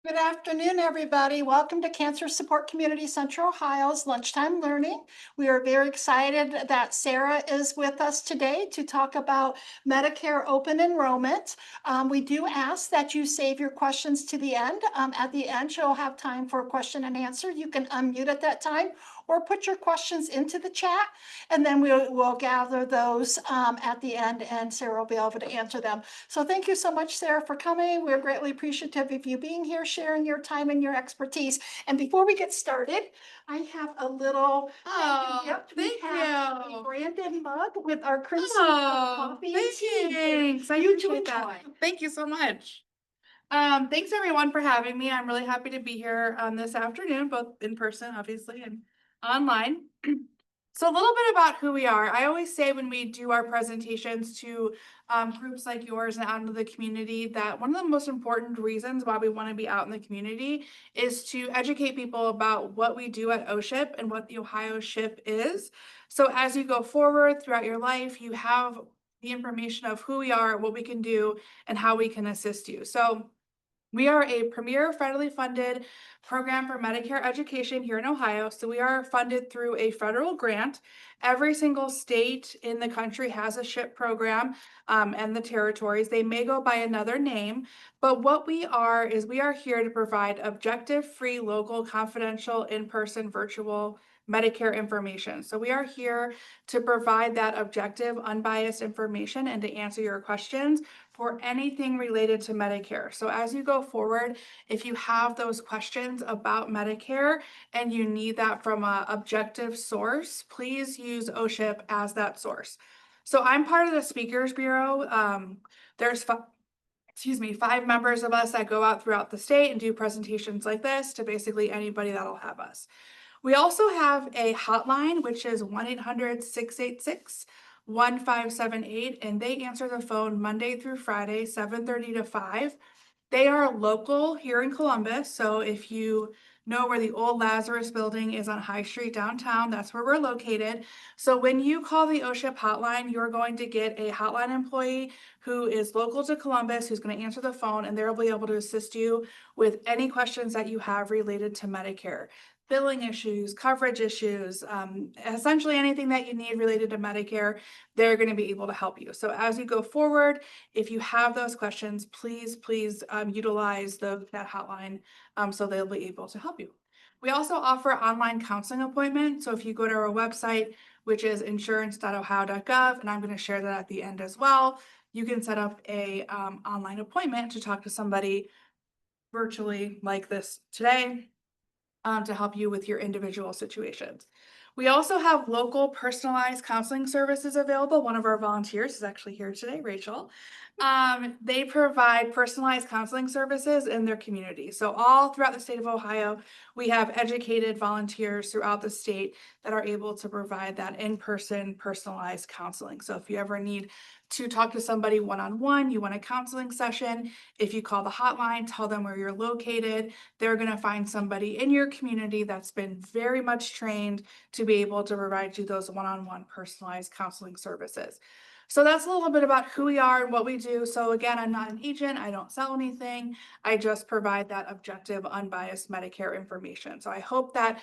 Good afternoon, everybody. Welcome to Cancer Support Community Central Ohio's Lunchtime Learning. We are very excited that Sarah is with us today to talk about Medicare open enrollment. We do ask that you save your questions to the end. At the end, you'll have time for a question and answer. You can unmute at that time or put your questions into the chat, and then we'll gather those at the end, and Sarah will be able to answer them. So thank you so much, Sarah, for coming. We're greatly appreciative of you being here, sharing your time and your expertise. And before we get started, I have a little gift. We have a branded mug with our crimson coffee and tea. Thanks. I You appreciate too, that. enjoy. Thank you so much. Thanks everyone for having me. I'm really happy to be here this afternoon, both in person, obviously, and online. So a little bit about who we are. I always say when we do our presentations to groups like yours and out into the community that one of the most important reasons why we want to be out in the community is to educate people about what we do at OSHIIP and what the Ohio SHIP is. So as you go forward throughout your life, you have the information of who we are, what we can do, and how we can assist you. So we are a premier federally funded program for Medicare education here in Ohio. So we are funded through a federal grant. Every single state in the country has a SHIP program, and the territories. They may go by another name, but what we are is we are here to provide objective, free, local, confidential, in-person, virtual Medicare information. So we are here to provide that objective, unbiased information and to answer your questions for anything related to Medicare. So as you go forward, if you have those questions about Medicare and you need that from an objective source, please use OSHIP as that source. So I'm part of the Speakers Bureau. There's 5 members of us that go out throughout the state and do presentations like this to basically anybody that'll have us. We also have a hotline, which is 1-800-686-1578, and they answer the phone Monday through Friday, 7:30 to 5. They are local here in Columbus, so if you know where the old Lazarus building is on High Street downtown, that's where we're located. So when you call the OSHIP hotline, you're going to get a hotline employee who is local to Columbus, who's going to answer the phone, and they'll be able to assist you with any questions that you have related to Medicare. Billing issues, coverage issues, essentially anything that you need related to Medicare, they're going to be able to help you. So as you go forward, if you have those questions, please utilize that hotline so they'll be able to help you. We also offer online counseling appointments. So if you go to our website, which is insurance.ohio.gov, and I'm going to share that at the end as well, you can set up a online appointment to talk to somebody virtually like this today to help you with your individual situations. We also have local personalized counseling services available. One of our volunteers is actually here today, Rachel. They provide personalized counseling services in their community. So all throughout the state of Ohio, we have educated volunteers throughout the state that are able to provide that in-person personalized counseling. So if you ever need to talk to somebody one-on-one, you want a counseling session, if you call the hotline, tell them where you're located, they're going to find somebody in your community that's been very much trained to be able to provide you those one-on-one personalized counseling services. So that's a little bit about who we are and what we do. So again, I'm not an agent. I don't sell anything. I just provide that objective, unbiased Medicare information. So I hope that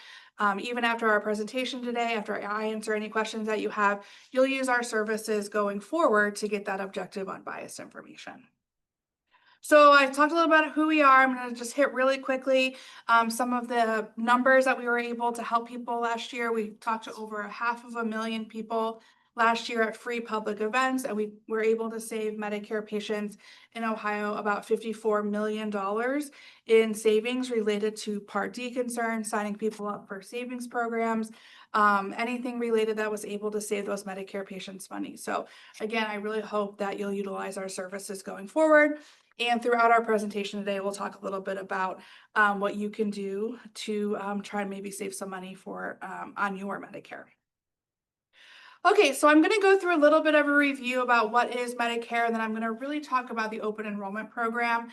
even after our presentation today, after I answer any questions that you have, you'll use our services going forward to get that objective, unbiased information. So I talked a little about who we are. I'm going to just hit really quickly some of the numbers that we were able to help people last year. We talked to over 500,000 people last year at free public events, and we were able to save Medicare patients in Ohio about $54 million in savings related to Part D concerns, signing people up for savings programs, anything related that was able to save those Medicare patients money. So again, I really hope that you'll utilize our services going forward. And throughout our presentation today, we'll talk a little bit about what you can do to try and maybe save some money for on your Medicare. Okay, so I'm going to go through a little bit of a review about what is Medicare, and then I'm going to really talk about the open enrollment program,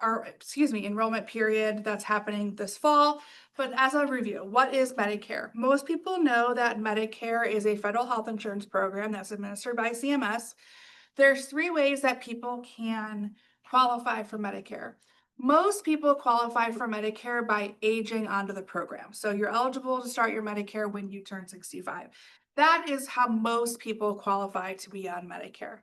enrollment period that's happening this fall. But as a review, what is Medicare? Most people know that Medicare is a federal health insurance program that's administered by CMS. There's 3 ways that people can qualify for Medicare. Most people qualify for Medicare by aging onto the program. So you're eligible to start your Medicare when you turn 65. That is how most people qualify to be on Medicare.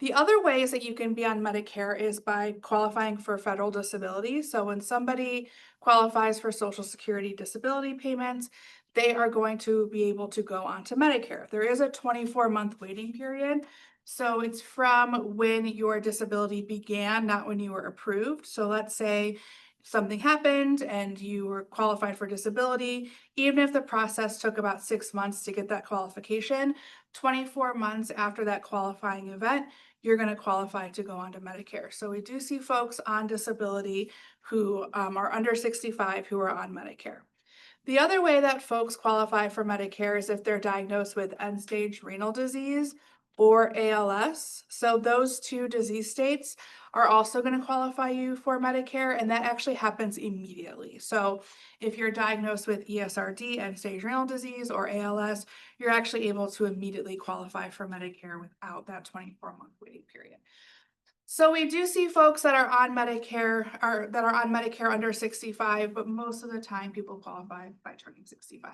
The other ways that you can be on Medicare is by qualifying for federal disability. So when somebody qualifies for Social Security disability payments, they are going to be able to go onto Medicare. There is a 24-month waiting period. So it's from when your disability began, not when you were approved. So let's say something happened and you were qualified for disability, even if the process took about 6 months to get that qualification, 24 months after that qualifying event, you're going to qualify to go onto Medicare. So we do see folks on disability who are under 65 who are on Medicare. The other way that folks qualify for Medicare is if they're diagnosed with end-stage renal disease or ALS. So those two disease states are also going to qualify you for Medicare, and that actually happens immediately. So if you're diagnosed with ESRD, end-stage renal disease, or ALS, you're actually able to immediately qualify for Medicare without that 24-month waiting period. So we do see folks that are on Medicare or that are on Medicare under 65, but most of the time people qualify by turning 65.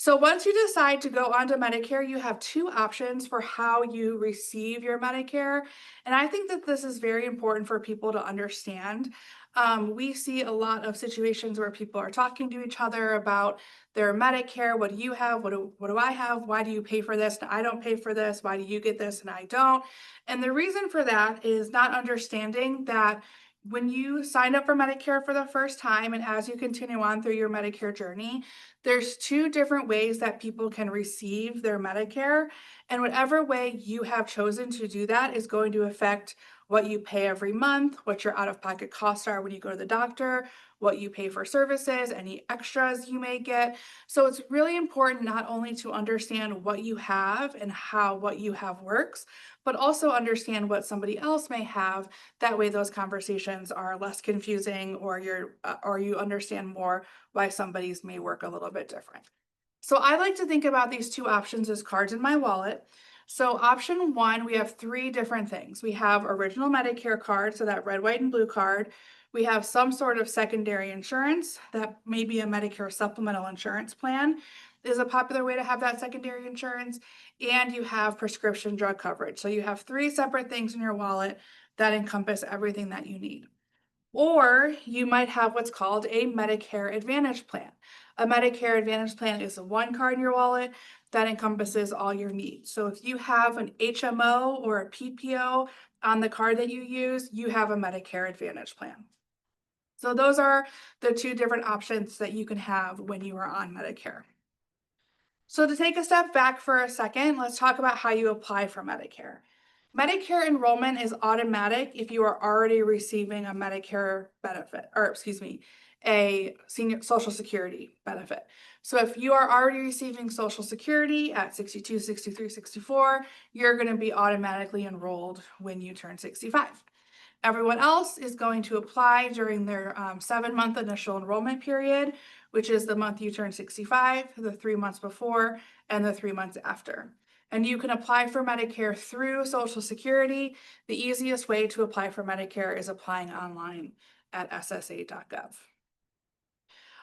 So once you decide to go onto Medicare, you have two options for how you receive your Medicare. And I think that this is very important for people to understand. We see a lot of situations where people are talking to each other about their Medicare. What do you have? What do I have? Why do you pay for this and I don't pay for this? Why do you get this and I don't? And the reason for that is not understanding that when you sign up for Medicare for the first time and as you continue on through your Medicare journey, there's two different ways that people can receive their Medicare. And whatever way you have chosen to do that is going to affect what you pay every month, what your out-of-pocket costs are when you go to the doctor, what you pay for services, any extras you may get. So it's really important not only to understand what you have and how what you have works, but also understand what somebody else may have. That way those conversations are less confusing, or you understand more why somebody's may work a little bit different. So I like to think about these two options as cards in my wallet. So option one, we have three different things. We have original Medicare card, so that red, white, and blue card. We have some sort of secondary insurance that may be a Medicare supplemental insurance plan is a popular way to have that secondary insurance. And you have prescription drug coverage. So you have three separate things in your wallet that encompass everything that you need. Or you might have what's called a Medicare Advantage plan. A Medicare Advantage plan is one card in your wallet that encompasses all your needs. So if you have an HMO or a PPO on the card that you use, you have a Medicare Advantage plan. So those are the two different options that you can have when you are on Medicare. So to take a step back for a second, let's talk about how you apply for Medicare. Medicare enrollment is automatic if you are already receiving a Medicare benefit, or excuse me, a senior Social Security benefit. So if you are already receiving Social Security at 62, 63, 64, you're going to be automatically enrolled when you turn 65. Everyone else is going to apply during their 7-month initial enrollment period, which is the month you turn 65, the 3 months before, and the 3 months after. And you can apply for Medicare through Social Security. The easiest way to apply for Medicare is applying online at ssa.gov.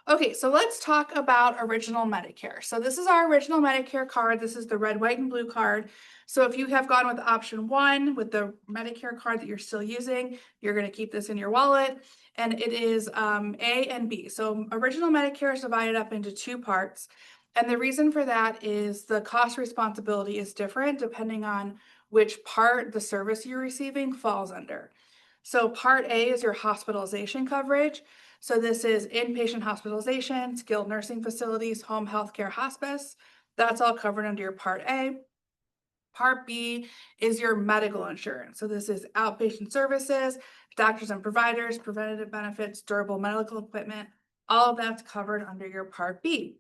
Okay, so let's talk about original Medicare. So this is our original Medicare card. This is the red, white, and blue card. So if you have gone with option one with the Medicare card that you're still using, you're going to keep this in your wallet. And it is A and B. So original Medicare is divided up into two parts. And the reason for that is the cost responsibility is different depending on which part the service you're receiving falls under. So part A is your hospitalization coverage. So this is inpatient hospitalization, skilled nursing facilities, home healthcare, hospice. That's all covered under your Part A. Part B is your medical insurance. So this is outpatient services, doctors and providers, preventative benefits, durable medical equipment. All of that's covered under your Part B.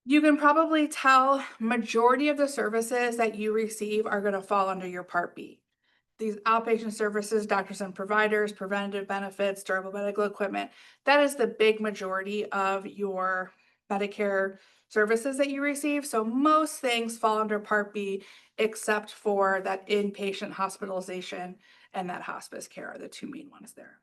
You can probably tell majority of the services that you receive are going to fall under your Part B. These outpatient services, doctors and providers, preventative benefits, durable medical equipment, that is the big majority of your Medicare services that you receive. So most things fall under Part B, except for that inpatient hospitalization and that hospice care are the two main ones there.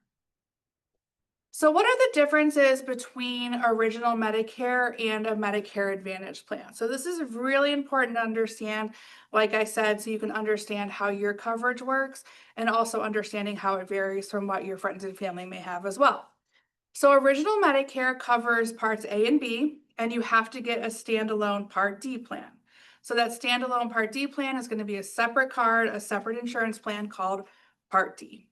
So what are the differences between original Medicare and a Medicare Advantage plan? So this is really important to understand, like I said, so you can understand how your coverage works and also understanding how it varies from what your friends and family may have as well. So original Medicare covers parts A and B, and you have to get a standalone Part D plan. So that standalone Part D plan is going to be a separate card, a separate insurance plan called Part D.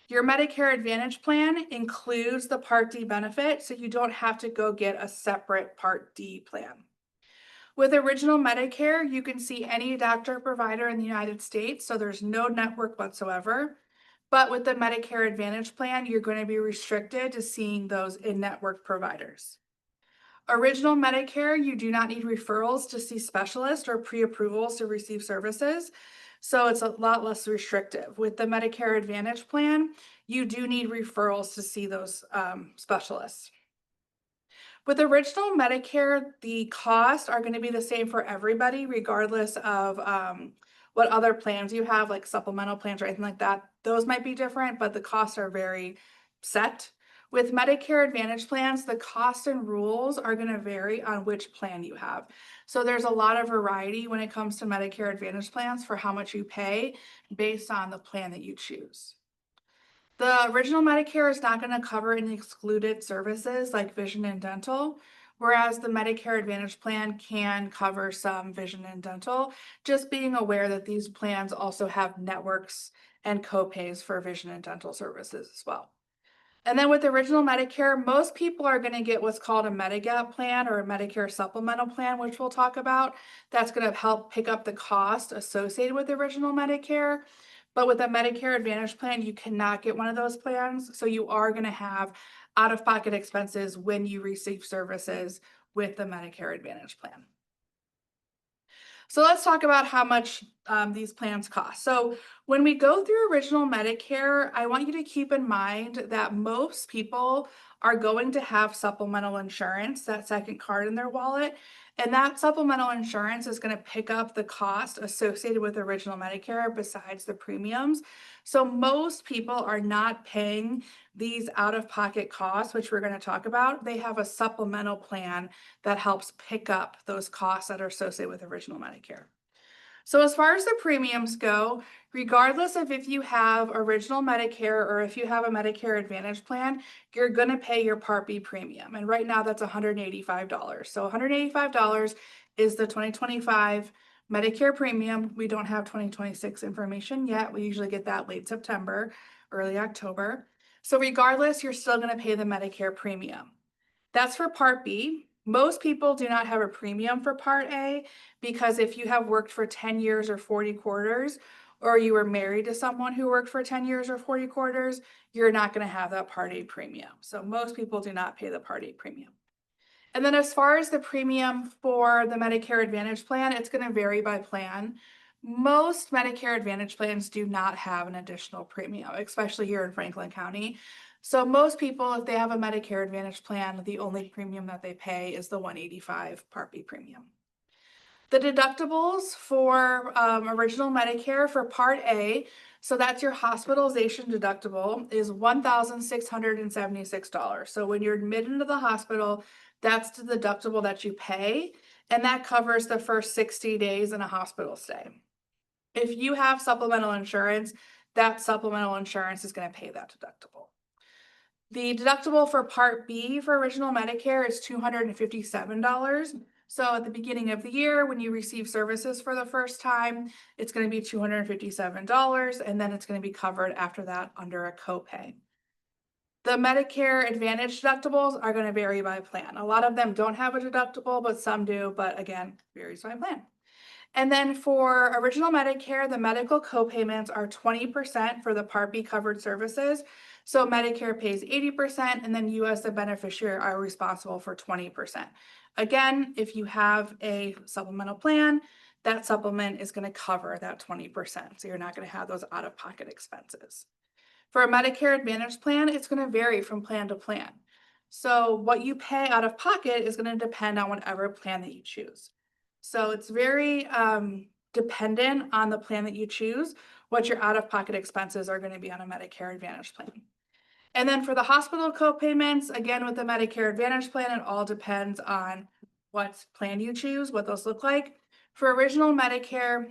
Your Medicare Advantage plan includes the Part D benefit, so you don't have to go get a separate Part D plan. With original Medicare, you can see any doctor or provider in the United States, so there's no network whatsoever. But with the Medicare Advantage plan, you're going to be restricted to seeing those in-network providers. Original Medicare, you do not need referrals to see specialists or pre-approvals to receive services. So it's a lot less restrictive. With the Medicare Advantage plan, you do need referrals to see those specialists. With original Medicare, the costs are going to be the same for everybody, regardless of what other plans you have, like supplemental plans or anything like that. Those might be different, but the costs are very set. With Medicare Advantage plans, the costs and rules are going to vary on which plan you have. So there's a lot of variety when it comes to Medicare Advantage plans for how much you pay based on the plan that you choose. The original Medicare is not going to cover any excluded services like vision and dental, whereas the Medicare Advantage plan can cover some vision and dental. Just being aware that these plans also have networks and copays for vision and dental services as well. And then with original Medicare, most people are going to get what's called a Medigap plan or a Medicare supplemental plan, which we'll talk about. That's going to help pick up the cost associated with original Medicare. But with a Medicare Advantage plan, you cannot get one of those plans. So you are going to have out-of-pocket expenses when you receive services with the Medicare Advantage plan. So let's talk about how much these plans cost. So when we go through original Medicare, I want you to keep in mind that most people are going to have supplemental insurance, that second card in their wallet. And that supplemental insurance is going to pick up the cost associated with original Medicare besides the premiums. So most people are not paying these out-of-pocket costs, which we're going to talk about. They have a supplemental plan that helps pick up those costs that are associated with original Medicare. So as far as the premiums go, regardless of if you have original Medicare or if you have a Medicare Advantage plan, you're going to pay your Part B premium. And right now that's $185. So $185 is the 2025 Medicare premium. We don't have 2026 information yet. We usually get that late September, early October. So regardless, you're still going to pay the Medicare premium. That's for Part B. Most people do not have a premium for Part A because if you have worked for 10 years or 40 quarters, or you were married to someone who worked for 10 years or 40 quarters, you're not going to have that Part A premium. So most people do not pay the Part A premium. And then as far as the premium for the Medicare Advantage plan, it's going to vary by plan. Most Medicare Advantage plans do not have an additional premium, especially here in Franklin County. So most people, if they have a Medicare Advantage plan, the only premium that they pay is the $185 Part B premium. The deductibles for original Medicare for Part A, so that's your hospitalization deductible, is $1,676. So when you're admitted into the hospital, that's the deductible that you pay, and that covers the first 60 days in a hospital stay. If you have supplemental insurance, that supplemental insurance is going to pay that deductible. The deductible for Part B for original Medicare is $257. So at the beginning of the year, when you receive services for the first time, it's going to be $257, and then it's going to be covered after that under a copay. The Medicare Advantage deductibles are going to vary by plan. A lot of them don't have a deductible, but some do, but again, varies by plan. And then for original Medicare, the medical copayments are 20% for the Part B covered services. So Medicare pays 80%, and then you as the beneficiary are responsible for 20%. Again, if you have a supplemental plan, that supplement is going to cover that 20%. So you're not going to have those out-of-pocket expenses. For a Medicare Advantage plan, it's going to vary from plan to plan. So what you pay out of pocket is going to depend on whatever plan that you choose. So it's very dependent on the plan that you choose, what your out-of-pocket expenses are going to be on a Medicare Advantage plan. And then for the hospital co-payments, again, with the Medicare Advantage plan, it all depends on what plan you choose, what those look like. For original Medicare,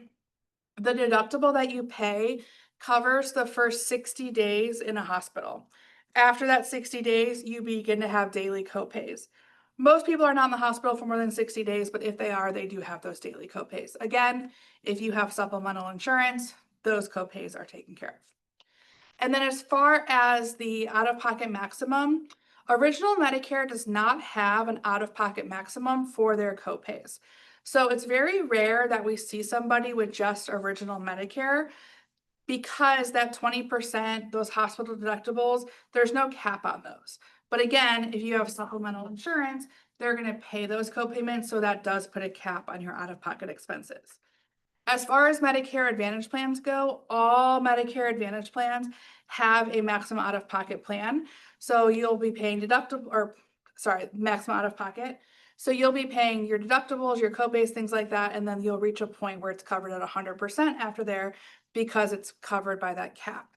the deductible that you pay covers the first 60 days in a hospital. After that 60 days, you begin to have daily co-pays. Most people are not in the hospital for more than 60 days, but if they are, they do have those daily co-pays. Again, if you have supplemental insurance, those co-pays are taken care of. And then as far as the out-of-pocket maximum, original Medicare does not have an out-of-pocket maximum for their co-pays. So it's very rare that we see somebody with just original Medicare because that 20%, those hospital deductibles, there's no cap on those. But again, if you have supplemental insurance, they're going to pay those co-payments, so that does put a cap on your out-of-pocket expenses. As far as Medicare Advantage plans go, all Medicare Advantage plans have a maximum out-of-pocket plan. So you'll be paying maximum out-of-pocket. So you'll be paying your deductibles, your co-pays, things like that, and then you'll reach a point where it's covered at 100% after there because it's covered by that cap.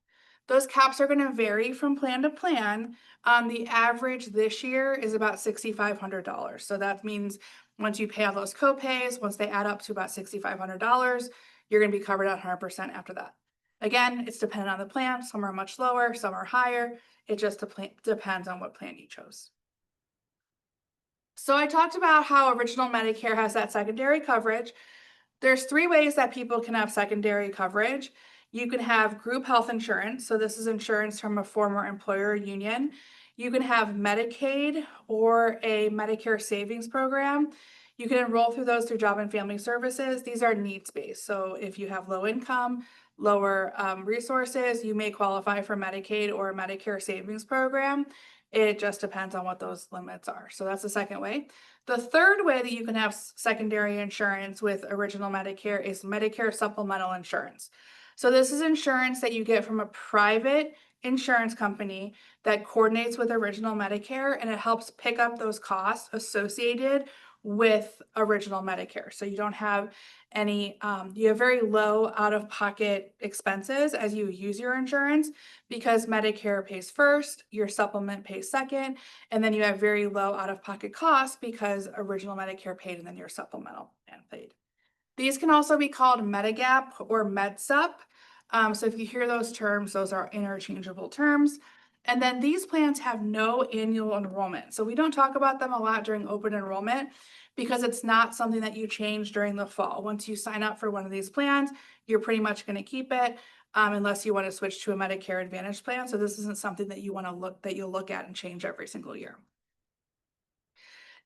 Those caps are going to vary from plan to plan. The average this year is about $6,500. So that means once you pay all those co-pays, once they add up to about $6,500, you're going to be covered at 100% after that. Again, it's dependent on the plan. Some are much lower, some are higher. It just depends on what plan you chose. So I talked about how original Medicare has that secondary coverage. There's 3 ways that people can have secondary coverage. You can have group health insurance. So this is insurance from a former employer or union. You can have Medicaid or a Medicare savings program. You can enroll through those through Job and Family Services. These are needs-based. So if you have low income, lower resources, you may qualify for Medicaid or a Medicare savings program. It just depends on what those limits are. So that's the second way. The third way that you can have secondary insurance with original Medicare is Medicare supplemental insurance. So this is insurance that you get from a private insurance company that coordinates with original Medicare, and it helps pick up those costs associated with original Medicare. So you don't have any, you have very low out-of-pocket expenses as you use your insurance because Medicare pays first, your supplement pays second, and then you have very low out-of-pocket costs because original Medicare paid and then your supplemental plan paid. These can also be called Medigap or MedSup. So if you hear those terms, those are interchangeable terms. And then these plans have no annual enrollment. So we don't talk about them a lot during open enrollment because it's not something that you change during the fall. Once you sign up for one of these plans, you're pretty much going to keep it unless you want to switch to a Medicare Advantage plan. So this isn't something that you'll look at and change every single year.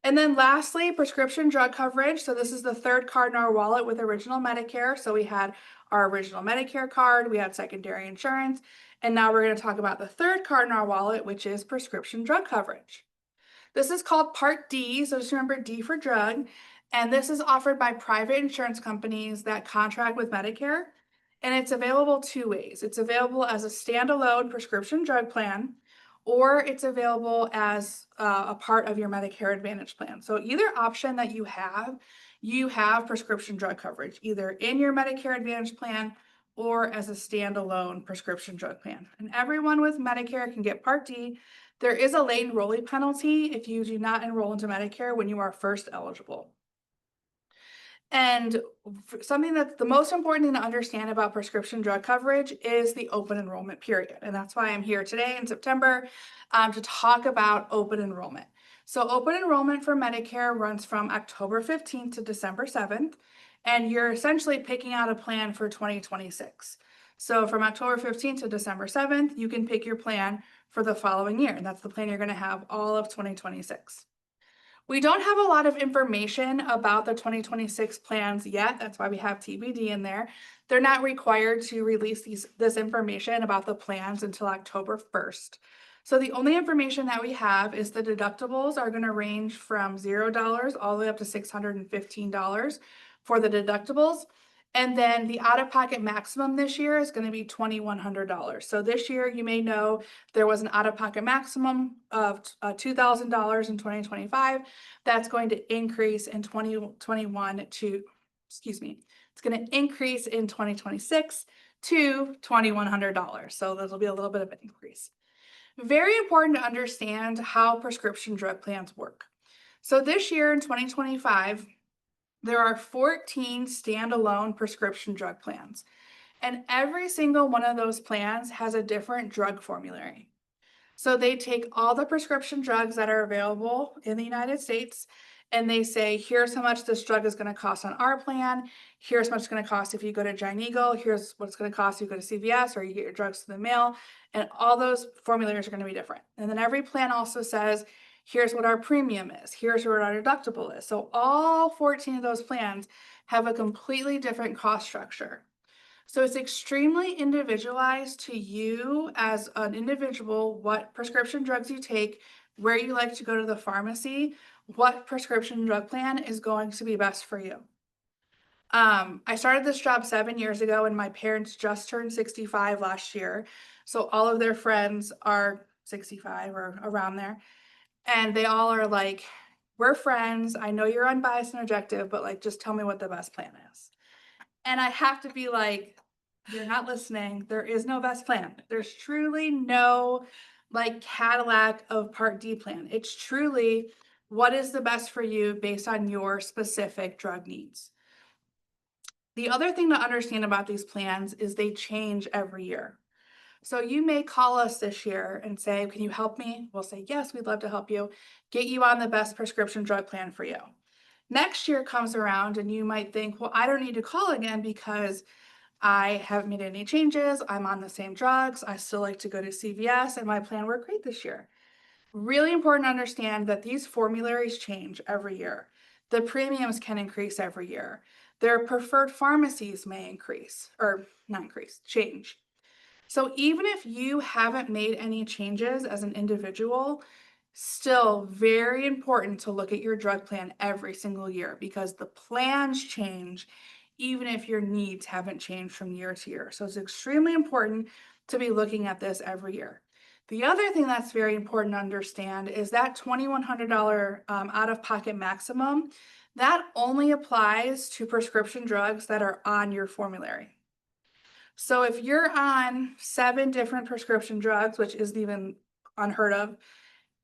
And then lastly, prescription drug coverage. So this is the third card in our wallet with original Medicare. So we had our original Medicare card, we had secondary insurance, and now we're going to talk about the third card in our wallet, which is prescription drug coverage. This is called Part D, so just remember D for drug, and this is offered by private insurance companies that contract with Medicare, and it's available 2 ways. It's available as a standalone prescription drug plan, or it's available as a part of your Medicare Advantage plan. So either option that you have prescription drug coverage, either in your Medicare Advantage plan or as a standalone prescription drug plan. And everyone with Medicare can get Part D. There is a late enrollee penalty if you do not enroll into Medicare when you are first eligible. And something that's the most important thing to understand about prescription drug coverage is the open enrollment period. And that's why I'm here today in September to talk about open enrollment. So open enrollment for Medicare runs from October 15th to December 7th, and you're essentially picking out a plan for 2026. So from October 15th to December 7th, you can pick your plan for the following year, and that's the plan you're going to have all of 2026. We don't have a lot of information about the 2026 plans yet. That's why we have TBD in there. They're not required to release this information about the plans until October 1st. So the only information that we have is the deductibles are going to range from $0 all the way up to $615 for the deductibles. And then the out-of-pocket maximum this year is going to be $2,100. So this year, you may know there was an out-of-pocket maximum of $2,000 in 2025. That's going to increase in 2021 to, it's going to increase in 2026 to $2,100. So that'll be a little bit of an increase. Very important to understand how prescription drug plans work. So this year in 2025, there are 14 standalone prescription drug plans, and every single one of those plans has a different drug formulary. So they take all the prescription drugs that are available in the United States and they say, here's how much this drug is going to cost on our plan. Here's how much it's going to cost if you go to Giant Eagle. Here's what it's going to cost if you go to CVS or you get your drugs to the mail. And all those formulators are going to be different. And then every plan also says, here's what our premium is. Here's what our deductible is. So all 14 of those plans have a completely different cost structure. So it's extremely individualized to you as an individual, what prescription drugs you take, where you like to go to the pharmacy, what prescription drug plan is going to be best for you. I started this job 7 years ago and my parents just turned 65 last year. So all of their friends are 65 or around there. And they all are like, we're friends. I know you're unbiased and objective, but like, just tell me what the best plan is. And I have to be like, you're not listening. There is no best plan. There's truly no like Cadillac of Part D plan. It's truly what is the best for you based on your specific drug needs. The other thing to understand about these plans is they change every year. So you may call us this year and say, can you help me? We'll say, yes, we'd love to help you. Get you on the best prescription drug plan for you. Next year comes around and you might think, well, I don't need to call again because I haven't made any changes. I'm on the same drugs. I still like to go to CVS and my plan worked great this year. Really important to understand that these formularies change every year. The premiums can increase every year. Their preferred pharmacies may increase or not increase, change. So even if you haven't made any changes as an individual, still very important to look at your drug plan every single year because the plans change even if your needs haven't changed from year to year. So it's extremely important to be looking at this every year. The other thing that's very important to understand is that $2,100 out-of-pocket maximum, that only applies to prescription drugs that are on your formulary. So if you're on 7 different prescription drugs, which isn't even unheard of,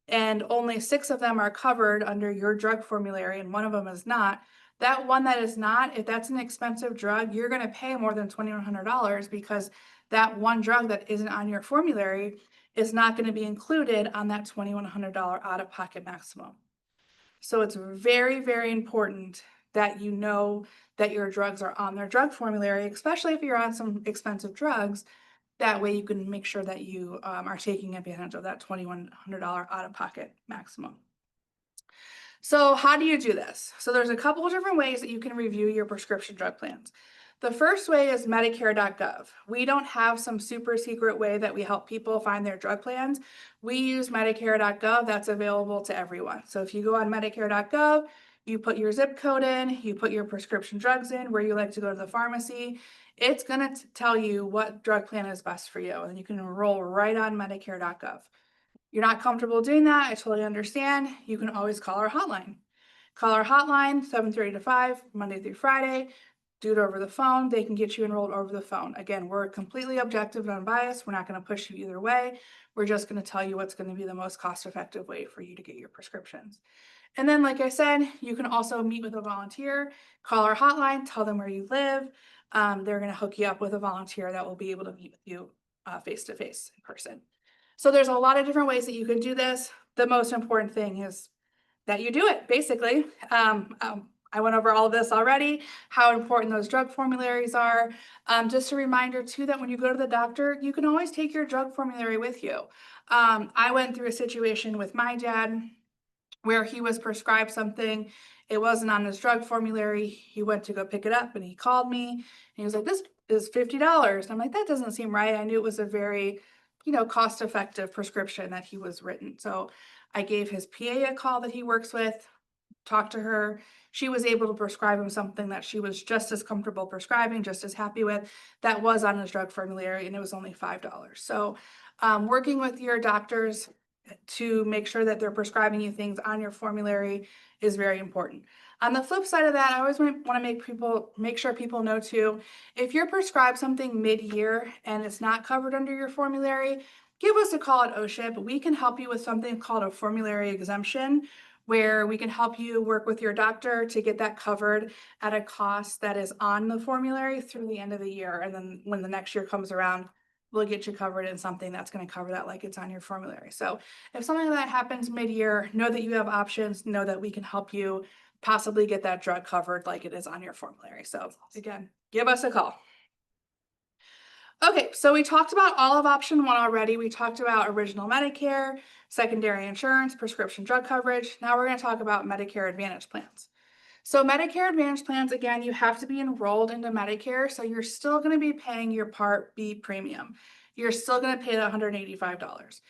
and only 6 of them are covered under your drug formulary and one of them is not, that one that is not, if that's an expensive drug, you're going to pay more than $2,100 because that one drug that isn't on your formulary is not going to be included on that $2,100 out-of-pocket maximum. So it's very, very important that you know that your drugs are on their drug formulary, especially if you're on some expensive drugs. That way you can make sure that you are taking advantage of that $2,100 out-of-pocket maximum. So how do you do this? So there's a couple of different ways that you can review your prescription drug plans. The first way is Medicare.gov. We don't have some super secret way that we help people find their drug plans. We use Medicare.gov. That's available to everyone. So if you go on Medicare.gov, you put your zip code in, you put your prescription drugs in, where you like to go to the pharmacy, it's going to tell you what drug plan is best for you. And you can enroll right on Medicare.gov. You're not comfortable doing that, I totally understand. You can always call our hotline. Call our hotline, 7:30 to 5, Monday through Friday. Do it over the phone. They can get you enrolled over the phone. Again, we're completely objective and unbiased. We're not going to push you either way. We're just going to tell you what's going to be the most cost-effective way for you to get your prescriptions. And then, like I said, you can also meet with a volunteer, call our hotline, tell them where you live. They're going to hook you up with a volunteer that will be able to meet with you face-to-face in person. So there's a lot of different ways that you can do this. The most important thing is that you do it, basically. I went over all of this already, how important those drug formularies are. Just a reminder too, that when you go to the doctor, you can always take your drug formulary with you. I went through a situation with my dad where he was prescribed something. It wasn't on his drug formulary. He went to go pick it up and he called me and he was like, this is $50. And I'm like, that doesn't seem right. I knew it was a very, cost-effective prescription that he was written. So I gave his PA a call that he works with, talked to her. She was able to prescribe him something that she was just as comfortable prescribing, just as happy with, that was on his drug formulary, and it was only $5. So working with your doctors to make sure that they're prescribing you things on your formulary is very important. On the flip side of that, I always want to make sure people know too, if you're prescribed something mid-year and it's not covered under your formulary, give us a call at OSHIIP. We can help you with something called a formulary exemption, where we can help you work with your doctor to get that covered at a cost that is on the formulary through the end of the year. And then when the next year comes around, we'll get you covered in something that's going to cover that like it's on your formulary. So if something like that happens mid-year, know that you have options, know that we can help you possibly get that drug covered like it is on your formulary. So again, give us a call. Okay, so we talked about all of option one already. We talked about original Medicare, secondary insurance, prescription drug coverage. Now we're going to talk about Medicare Advantage plans. So Medicare Advantage plans, again, you have to be enrolled into Medicare, so you're still going to be paying your Part B premium. You're still going to pay the $185.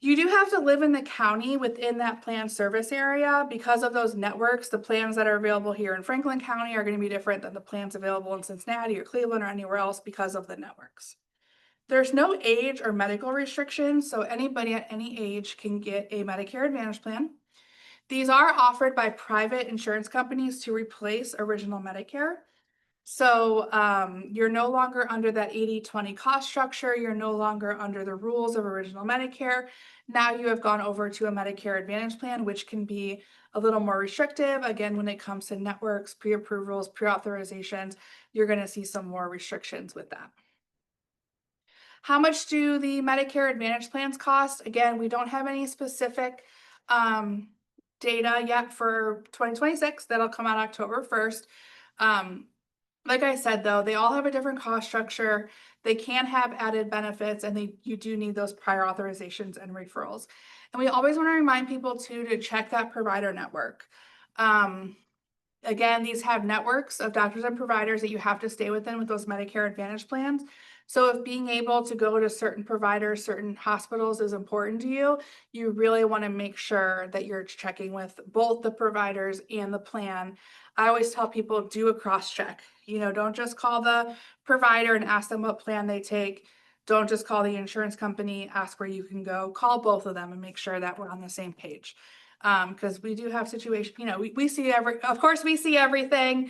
You do have to live in the county within that plan service area because of those networks. The plans that are available here in Franklin County are going to be different than the plans available in Cincinnati or Cleveland or anywhere else because of the networks. There's no age or medical restrictions, so anybody at any age can get a Medicare Advantage plan. These are offered by private insurance companies to replace original Medicare. So you're no longer under that 80-20 cost structure. You're no longer under the rules of original Medicare. Now you have gone over to a Medicare Advantage plan, which can be a little more restrictive. Again, when it comes to networks, pre-approvals, pre-authorizations, you're going to see some more restrictions with that. How much do the Medicare Advantage plans cost? Again, we don't have any specific data yet for 2026. That'll come out October 1st. Like I said, though, they all have a different cost structure. They can have added benefits, and you do need those prior authorizations and referrals. And we always want to remind people too to check that provider network. Again, these have networks of doctors and providers that you have to stay within with those Medicare Advantage plans. So if being able to go to certain providers, certain hospitals is important to you, you really want to make sure that you're checking with both the providers and the plan. I always tell people, do a cross check. Don't just call the provider and ask them what plan they take. Don't just call the insurance company, ask where you can go. Call both of them and make sure that we're on the same page. Because we do have situations, we see of course we see everything.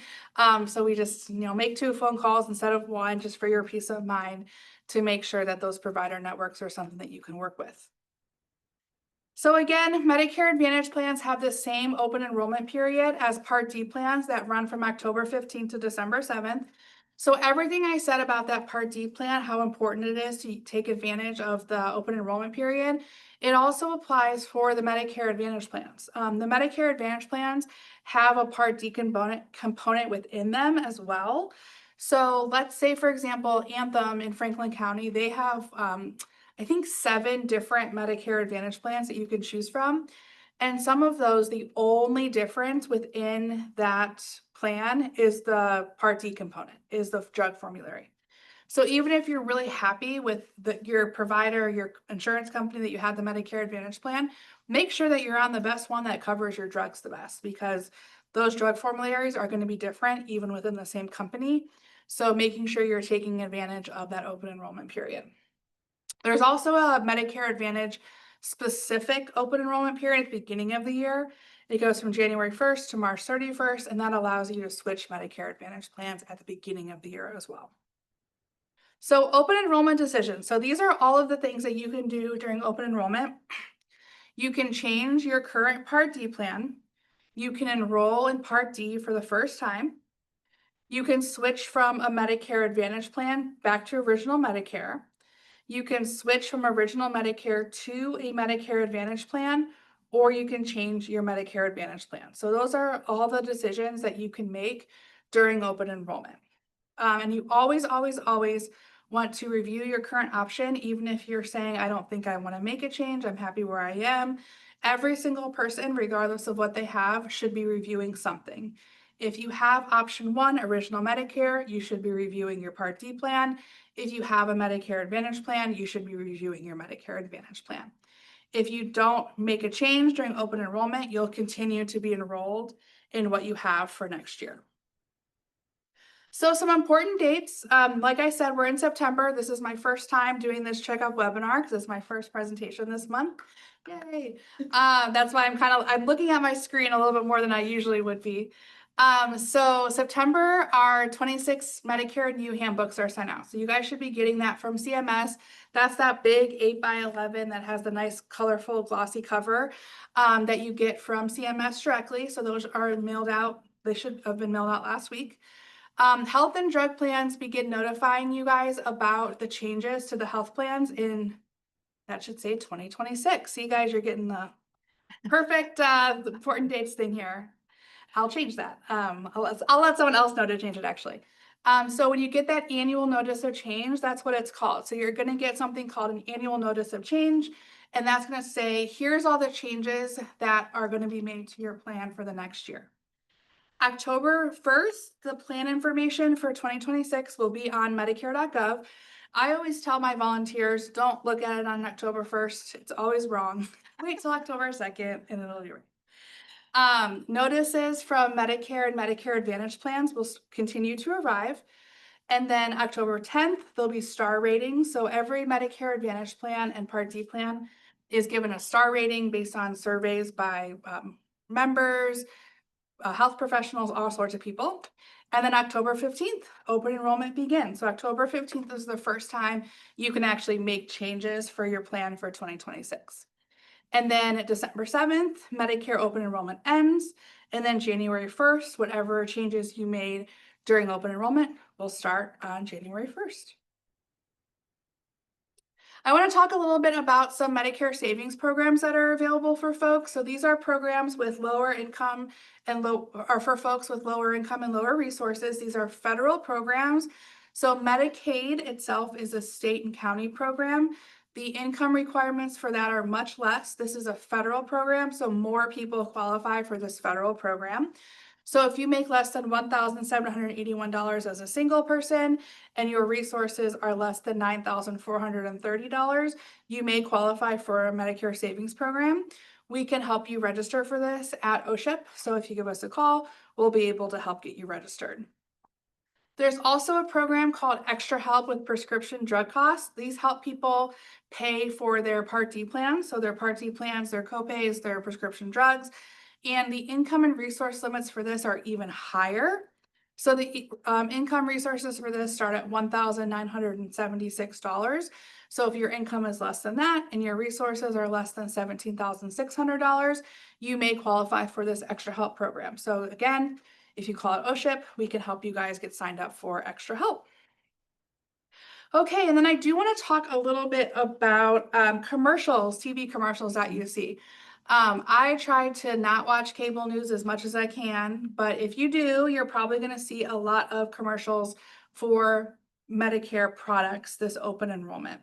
So we just, make 2 phone calls instead of 1, just for your peace of mind, to make sure that those provider networks are something that you can work with. So again, Medicare Advantage plans have the same open enrollment period as Part D plans that run from October 15th to December 7th. So everything I said about that Part D plan, how important it is to take advantage of the open enrollment period, it also applies for the Medicare Advantage plans. The Medicare Advantage plans have a Part D component within them as well. So let's say, for example, Anthem in Franklin County, they have I think 7 different Medicare Advantage plans that you can choose from. And some of those, the only difference within that plan is the Part D component, is the drug formulary. So even if you're really happy with your provider, your insurance company that you have the Medicare Advantage plan, make sure that you're on the best one that covers your drugs the best, because those drug formularies are going to be different even within the same company. So making sure you're taking advantage of that open enrollment period. There's also a Medicare Advantage specific open enrollment period at the beginning of the year. It goes from January 1st to March 31st, and that allows you to switch Medicare Advantage plans at the beginning of the year as well. So open enrollment decisions. So these are all of the things that you can do during open enrollment. You can change your current Part D plan. You can enroll in Part D for the first time. You can switch from a Medicare Advantage plan back to original Medicare. You can switch from original Medicare to a Medicare Advantage plan, or you can change your Medicare Advantage plan. So those are all the decisions that you can make during open enrollment. And you always, always, always want to review your current option, even if you're saying, I don't think I want to make a change, I'm happy where I am. Every single person, regardless of what they have, should be reviewing something. If you have option 1, original Medicare, you should be reviewing your Part D plan. If you have a Medicare Advantage plan, you should be reviewing your Medicare Advantage plan. If you don't make a change during open enrollment, you'll continue to be enrolled in what you have for next year. So some important dates, like I said, we're in September. This is my first time doing this checkup webinar because it's my first presentation this month. Yay. That's why I'm looking at my screen a little bit more than I usually would be. So September, our 26 Medicare new handbooks are sent out. So you guys should be getting that from CMS. That's that big 8x11 that has the nice colorful glossy cover that you get from CMS directly. So those are mailed out. They should have been mailed out last week. Health and drug plans begin notifying you guys about the changes to the health plans in, that should say 2026. See, guys, you're getting the perfect important dates thing here. I'll change that. I'll let someone else know to change it actually. So when you get that annual notice of change, that's what it's called. So you're gonna get something called an annual notice of change, and that's gonna say, here's all the changes that are gonna be made to your plan for the next year. October 1st, the plan information for 2026 will be on Medicare.gov. I always tell my volunteers, don't look at it on October 1st. It's always wrong. Wait till October 2nd and it'll be right. Notices from Medicare and Medicare Advantage plans will continue to arrive. And then October 10th, there'll be star ratings. So every Medicare Advantage plan and Part D plan is given a star rating based on surveys by members, health professionals, all sorts of people. And then October 15th, open enrollment begins. So October 15th is the first time you can actually make changes for your plan for 2026. And then December 7th, Medicare open enrollment ends. And then January 1st, whatever changes you made during open enrollment will start on January 1st. I want to talk a little bit about some Medicare savings programs that are available for folks. So these are programs with lower income and for folks with lower income and lower resources. These are federal programs. So Medicaid itself is a state and county program. The income requirements for that are much less. This is a federal program, so more people qualify for this federal program. So if you make less than $1,781 as a single person and your resources are less than $9,430, you may qualify for a Medicare savings program. We can help you register for this at OSHIIP. So if you give us a call, we'll be able to help get you registered. There's also a program called Extra Help with Prescription Drug Costs. These help people pay for their Part D plans. So their Part D plans, their copays, their prescription drugs. And the income and resource limits for this are even higher. So the income resources for this start at $1,976. So if your income is less than that and your resources are less than $17,600, you may qualify for this Extra Help program. So again, if you call it OSHIIP, we can help you guys get signed up for Extra Help. Okay, and then I do want to talk a little bit about commercials, TV commercials that you see. I try to not watch cable news as much as I can, but if you do, you're probably going to see a lot of commercials for Medicare products this open enrollment.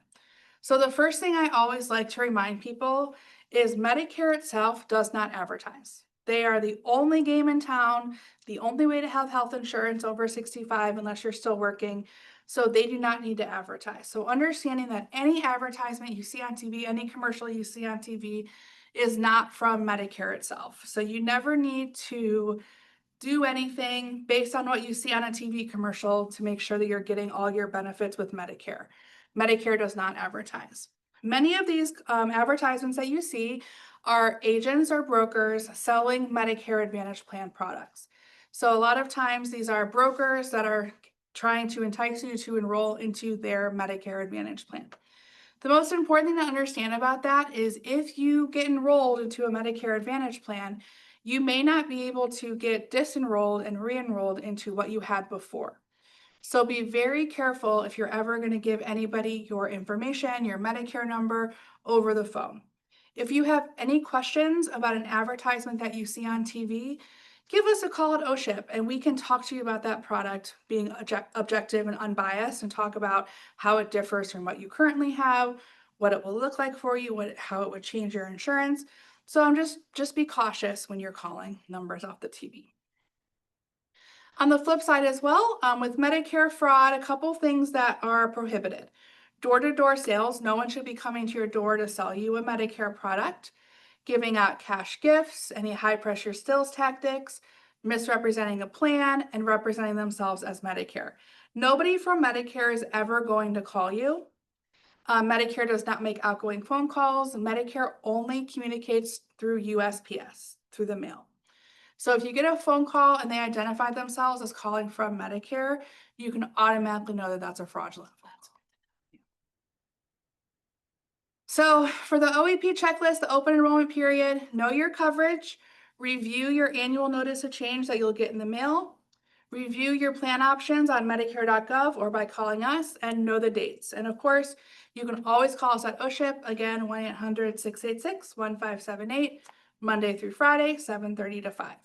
So the first thing I always like to remind people is Medicare itself does not advertise. They are the only game in town, the only way to have health insurance over 65 unless you're still working. So they do not need to advertise. So understanding that any advertisement you see on TV, any commercial you see on TV is not from Medicare itself. So you never need to do anything based on what you see on a TV commercial to make sure that you're getting all your benefits with Medicare. Medicare does not advertise. Many of these advertisements that you see are agents or brokers selling Medicare Advantage plan products. So a lot of times these are brokers that are trying to entice you to enroll into their Medicare Advantage plan. The most important thing to understand about that is if you get enrolled into a Medicare Advantage plan, you may not be able to get disenrolled and re-enrolled into what you had before. So be very careful if you're ever going to give anybody your information, your Medicare number over the phone. If you have any questions about an advertisement that you see on TV, give us a call at OSHIIP and we can talk to you about that product being objective and unbiased and talk about how it differs from what you currently have, what it will look like for you, how it would change your insurance. So just be cautious when you're calling numbers off the TV. On the flip side as well, with Medicare fraud, a couple things that are prohibited. Door-to-door sales, no one should be coming to your door to sell you a Medicare product. Giving out cash gifts, any high-pressure sales tactics, misrepresenting a plan, and representing themselves as Medicare. Nobody from Medicare is ever going to call you. Medicare does not make outgoing phone calls. Medicare only communicates through USPS, through the mail. So if you get a phone call and they identify themselves as calling from Medicare, you can automatically know that that's a fraudulent phone call. So for the OEP checklist, the open enrollment period, know your coverage, review your annual notice of change that you'll get in the mail, review your plan options on Medicare.gov or by calling us, and know the dates. And of course, you can always call us at OSHIIP, again, 1-800-686-1578, Monday through Friday, 7:30 to 5.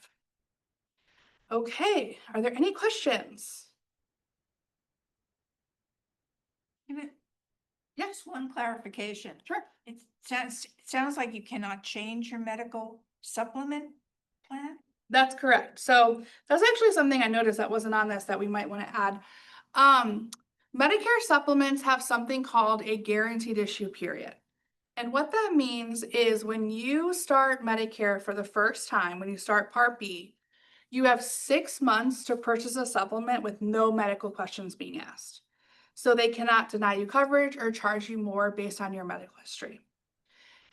Okay, are there any questions? Yes, one clarification. Sure. It sounds like you cannot change your medical supplement plan? That's correct. So that's actually something I noticed that wasn't on this that we might want to add. Medicare supplements have something called a guaranteed issue period. And what that means is when you start Medicare for the first time, when you start Part B, you have 6 months to purchase a supplement with no medical questions being asked. So they cannot deny you coverage or charge you more based on your medical history.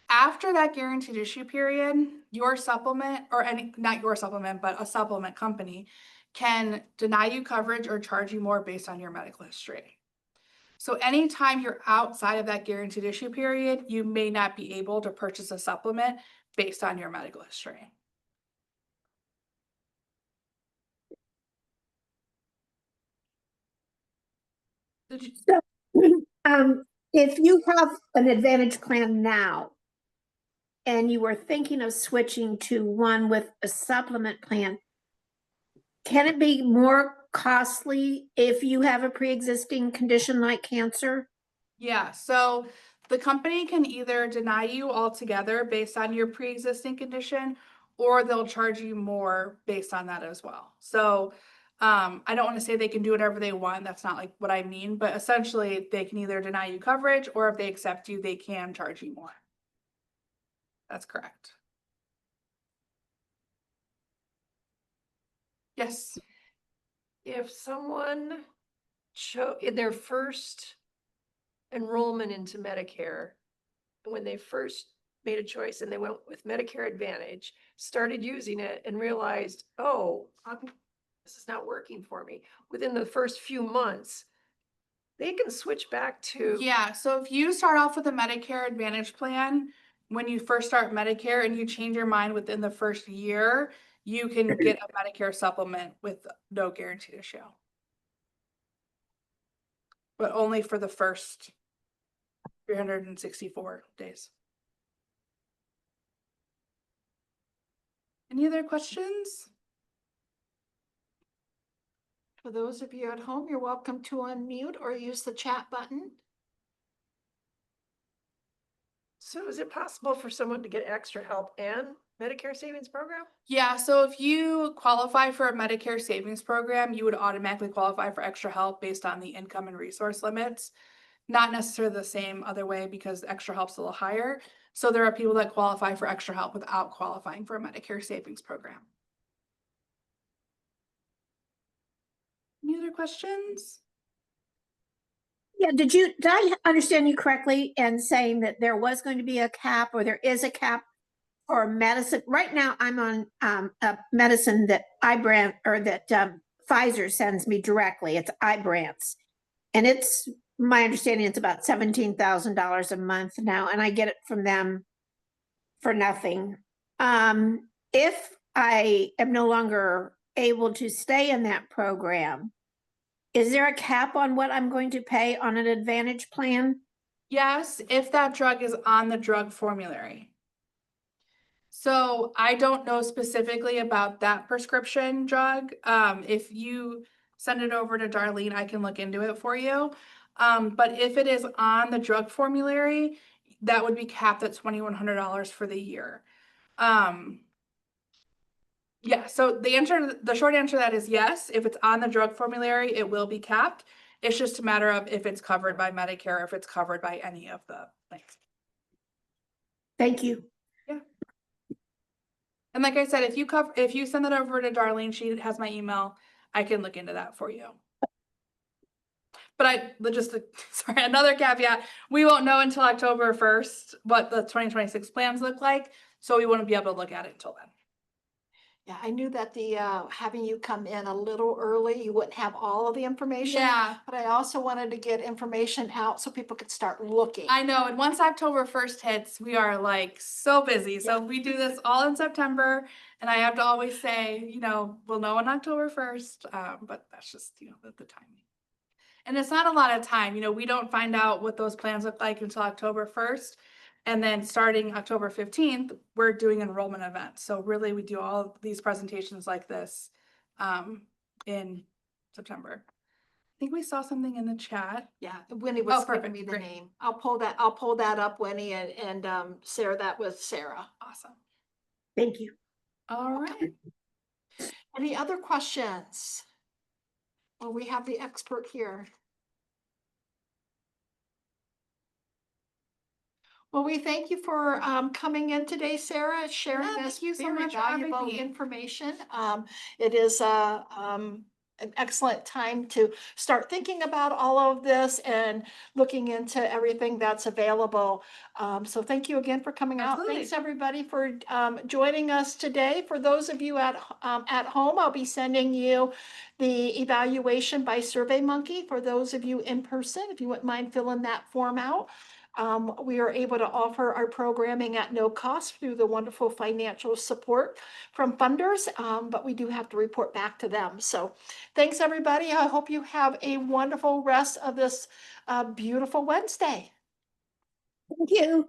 After that guaranteed issue period, your supplement, or not your supplement, but a supplement company can deny you coverage or charge you more based on your medical history. So anytime you're outside of that guaranteed issue period, you may not be able to purchase a supplement based on your medical history. So, if you have an Advantage plan now and you were thinking of switching to one with a supplement plan, can it be more costly if you have a pre-existing condition like cancer? Yeah, so the company can either deny you altogether based on your pre-existing condition, or they'll charge you more based on that as well. So I don't want to say they can do whatever they want. That's not like what I mean, but essentially they can either deny you coverage, or if they accept you, they can charge you more. That's correct. Yes. If someone in their first enrollment into Medicare, when they first made a choice and they went with Medicare Advantage, started using it and realized, oh, this is not working for me. Within the first few months, they can switch back to. Yeah, so if you start off with a Medicare Advantage plan, when you first start Medicare and you change your mind within the first year, you can get a Medicare supplement with no guaranteed issue. But only for the first 364 days. Any other questions? For those of you at home, you're welcome to unmute or use the chat button. So is it possible for someone to get extra help and Medicare Savings Program? Yeah, so if you qualify for a Medicare Savings Program, you would automatically qualify for extra help based on the income and resource limits. Not necessarily the same other way because extra help's a little higher. So there are people that qualify for extra help without qualifying for a Medicare Savings Program. Any other questions? Yeah, did I understand you correctly in saying that there was going to be a cap, or there is a cap for medicine? Right now, I'm on a medicine that Pfizer sends me directly. It's Ibrance, and it's my understanding it's about $17,000 a month now, and I get it from them for nothing. If I am no longer able to stay in that program, is there a cap on what I'm going to pay on an Advantage plan? Yes, if that drug is on the drug formulary. So I don't know specifically about that prescription drug. If you send it over to Darlene, I can look into it for you. But if it is on the drug formulary, that would be capped at $2,100 for the year. Yeah, so the short answer to that is yes. If it's on the drug formulary, it will be capped. It's just a matter of if it's covered by Medicare, or if it's covered by any of the things. Thank you. Yeah. And like I said, if you send that over to Darlene, she has my email, I can look into that for you. But sorry, another caveat, we won't know until October 1st what the 2026 plans look like, so we wouldn't be able to look at it until then. Yeah, I knew that the, having you come in a little early, you wouldn't have all of the information. Yeah, But I also wanted to get information out so people could start looking. I know, and once October 1st hits, we are like so busy, so we do this all in September, and I have to always say, we'll know on October 1st, but that's just, the timing. And it's not a lot of time, we don't find out what those plans look like until October 1st. And then starting October 15th, we're doing enrollment events. So really, we do all of these presentations like this in September. I think we saw something in the chat. Yeah, Winnie was giving perfect, me the great. name. I'll pull that up, Winnie, and Sarah, that was Sarah. Awesome. Thank you. All right. Any other questions? Well, we have the expert here. Well, we thank you for coming in today, Sarah, sharing Yeah, this thank you so very much for having valuable me. information. It is an excellent time to start thinking about all of this and looking into everything that's available. So thank you again for coming out. Absolutely. Thanks everybody for joining us today. For those of you at home, I'll be sending you the evaluation by SurveyMonkey. For those of you in person, if you wouldn't mind filling that form out. We are able to offer our programming at no cost through the wonderful financial support from funders, but we do have to report back to them. So thanks, everybody. I hope you have a wonderful rest of this beautiful Wednesday. Thank you.